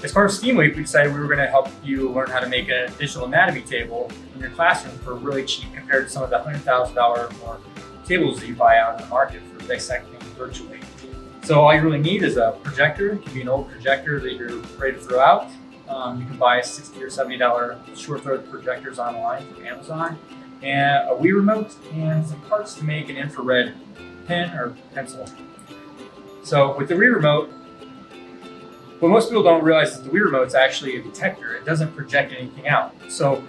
As part of STEAM Week, we decided we were going to help you learn how to make a digital anatomy table in your classroom for really cheap compared to some of the $100,000 or more tables that you buy out in the market for dissecting virtually. So all you really need is a projector. It can be an old projector that you're ready to throw out. You can buy $60 or $70 short throw projectors online from Amazon, and a Wii remote, and some parts to make an infrared pen or pencil. So with the Wii remote, what most people don't realize is the Wii remote is actually a detector. It doesn't project anything out. So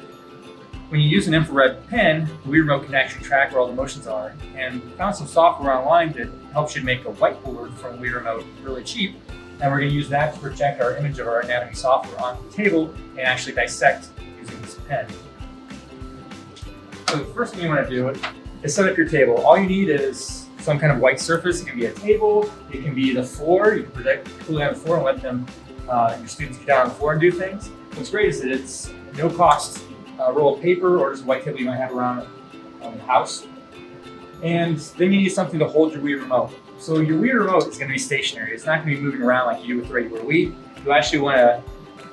when you use an infrared pen, the Wii remote can actually track where all the motions are. And we found some software online that helps you make a whiteboard from the Wii remote really cheap. And we're going to use that to project our image of our anatomy software onto the table and actually dissect using this pen. So the first thing you want to do is set up your table. All you need is some kind of white surface. It can be a table, it can be the floor. You can project completely on the floor and let them, your students get down on the floor and do things. What's great is that it's no cost roll of paper or just a white table you might have around the house. And then you need something to hold your Wii remote. So your Wii remote is going to be stationary. It's not going to be moving around like you do with the regular Wii. You actually want to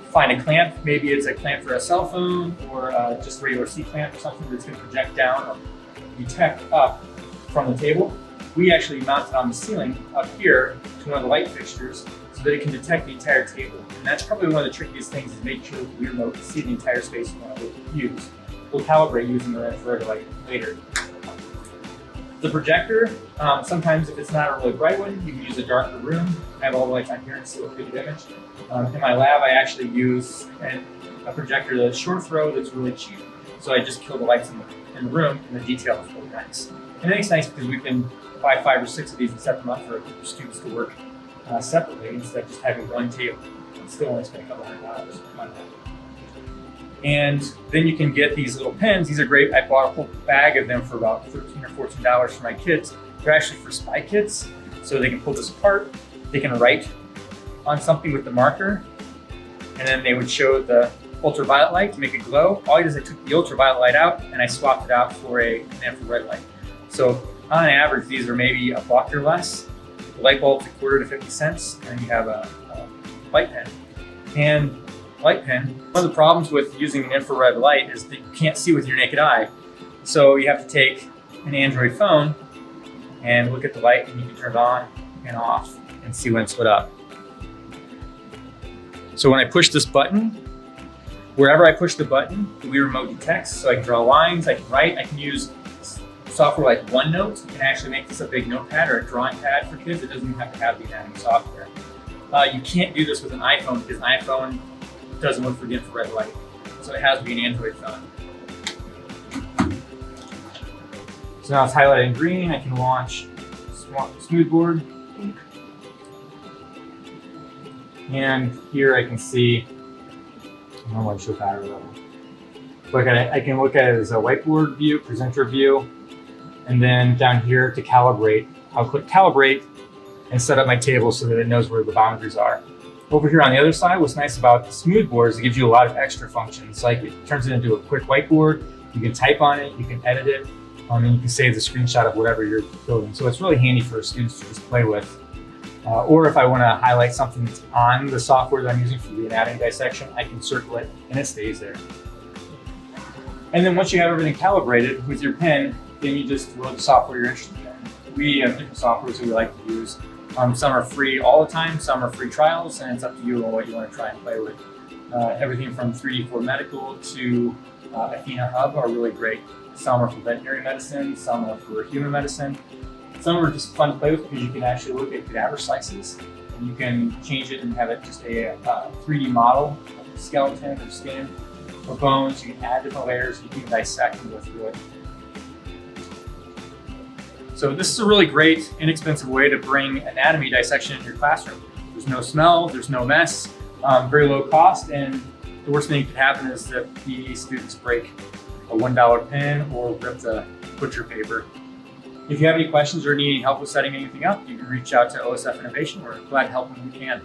find a clamp. Maybe it's a clamp for a cell phone or just a regular C clamp or something that's going to project down or detect up from the table. We actually mount it on the ceiling up here to one of the light fixtures so that it can detect the entire table. And that's probably one of the trickiest things, is make sure that the Wii remote can see the entire space you want to use. We'll calibrate using the infrared light later. The projector, sometimes if it's not a really bright one, you can use a darker room. I have all the lights on here and see a good image. In my lab, I actually use a projector that's short throw that's really cheap. So I just kill the lights in the room, and the detail is really nice. And it's nice because we can buy 5 or 6 of these and set them up for students to work separately instead of just having one table. And still only spend a couple $100 on that. And then you can get these little pens. These are great. I bought a whole bag of them for about $13 or $14 for my kids. They're actually for spy kids. So they can pull this apart. They can write on something with the marker. And then they would show the ultraviolet light to make it glow. All I did is I took the ultraviolet light out and I swapped it out for an infrared light. So on average, these are maybe $1 or less. The light bulb's a quarter to 50 cents, and then you have a light pen. And light pen, one of the problems with using an infrared light is that you can't see with your naked eye. So you have to take an Android phone and look at the light, and you can turn it on and off and see when it's lit up. So when I push this button, wherever I push the button, the Wii remote detects. So I can draw lines, I can write, I can use software like OneNote. You can actually make this a big notepad or a drawing pad for kids. It doesn't even have to have the anatomy software. You can't do this with an iPhone because an iPhone doesn't look for the infrared light. So it has to be an Android phone. So now it's highlighted in green. I can launch Smoothboard. And here I can see, I don't want to show battery level. Look at it, I can look at it as a whiteboard view, presenter view, and then down here to calibrate, I'll click calibrate and set up my table so that it knows where the boundaries are. Over here on the other side, what's nice about the Smoothboard is it gives you a lot of extra functions. Like it turns it into a quick whiteboard, you can type on it, you can edit it, and you can save the screenshot of whatever you're building. So it's really handy for students to just play with. Or if I want to highlight something that's on the software that I'm using for the anatomy dissection, I can circle it and it stays there. And then once you have everything calibrated with your pen, then you just load the software you're interested in. We have different softwares that we like to use. Some are free all the time, some are free trials, and it's up to you on what you want to try and play with. Everything from 3D4 Medical to Athena Hub are really great. Some are for veterinary medicine, some are for human medicine. Some are just fun to play with because you can actually look at cadaver slices and you can change it and have it just a 3D model of skeleton or skin or bones. You can add different layers, you can dissect and go through it. So this is a really great, inexpensive way to bring anatomy dissection into your classroom. There's no smell, there's no mess, very low cost, and the worst thing that could happen is that the students break a $1 pen or rip the butcher paper. If you have any questions or need any help with setting anything up, you can reach out to OSF Innovation. We're glad to help when we can.